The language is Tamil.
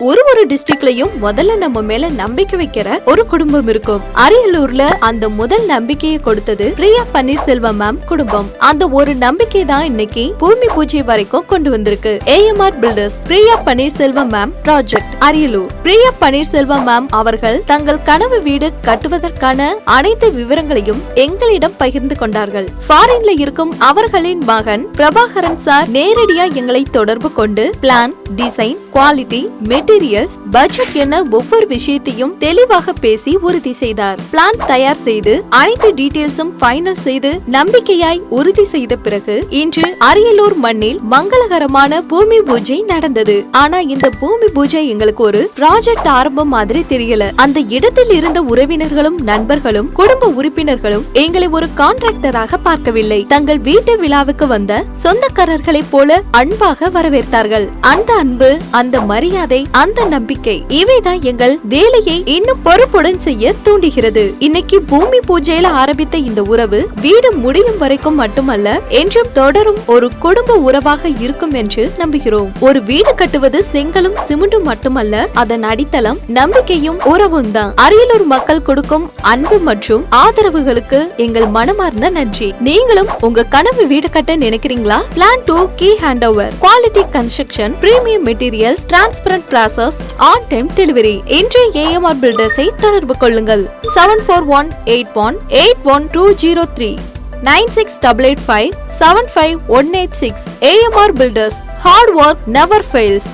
ஒரு டிஸ்ட்ரிக்ட்லயும் முதல்ல நம்ம மேல நம்பிக்கை வைக்கிற ஒரு குடும்பம் இருக்கும். அரியலூர்ல அந்த முதல் நம்பிக்கையை கொடுத்தது பிரியா பன்னீர்செல்வம் மேம் குடும்பம். அந்த ஒரு நம்பிக்கை தான் இன்னைக்கு பூமி பூஜை வரைக்கும் கொண்டு வந்திருக்கு. AMR builders Priya Panneerselvam ma'am project Ariyalur. Priya Panneerselvam ma'am அவர்கள் தங்கள் கனவு வீடு கட்டுவதற்கான அனைத்து விவரங்களையும் எங்களிடம் பகிர்ந்து கொண்டார்கள். ஃபாரின்ல இருக்கும் அவர்களின் மகன் பிரபாகரன் சார் நேரடியா எங்களை தொடர்பு கொண்டு plan, design, quality, materials, budget என ஒவ்வொரு விஷயத்தையும் தெளிவாக பேசி உறுதி செய்தார். பிளான் தயார் செய்து அனைத்து டீடைல்ஸும் ஃபைனல் செய்து நம்பிக்கையாய் உறுதி செய்த பிறகு இன்று அரியலூர் மண்ணில் மங்களகரமான பூமி பூஜை நடந்தது. ஆனா இந்த பூமி பூஜை எங்களுக்கு ஒரு ப்ராஜெக்ட் ஆரம்பம் மாதிரி தெரியல. அந்த இடத்தில் இருந்த உறவினர்களும் நண்பர்களும் குடும்ப உறுப்பினர்களும் எங்களை ஒரு கான்ட்ராக்டராக பார்க்கவில்லை. தங்கள் வீட்டு விழாவுக்கு வந்த சொந்தக்காரர்களைப் போல அன்பாக வரவேற்றார்கள். அந்த அன்பு, அந்த மரியாதை, அந்த நம்பிக்கை இவைதான் எங்கள் வேலையை இன்னும் பொறுப்புடன் செய்ய தூண்டுகிறது. இன்னைக்கு பூமி பூஜையில ஆரம்பித்த இந்த உறவு வீடு முடியும் வரைக்கும் மட்டுமல்ல, என்றும் தொடரும் ஒரு குடும்ப உறவாக இருக்கும் என்று நம்புகிறோம். ஒரு வீடு கட்டுவது செங்கலும் சிமெண்டும் மட்டுமல்ல, அதன் அடித்தளம் நம்பிக்கையும் உறவும் தான். அரியலூர் மக்கள் கொடுக்கும் அன்பு மற்றும் ஆதரவுகளுக்கு எங்கள் மனமார்ந்த நன்றி. நீங்களும் உங்க கனவு வீடு கட்ட நினைக்கிறீங்களா? Plan to key hand over, quality construction, premium materials, transparent process, on time delivery. இன்றைய AMR பில்டர்ஸை தொடர்பு கொள்ளுங்கள். 7418181203 9688575186. AMR builders. Hard work never fails.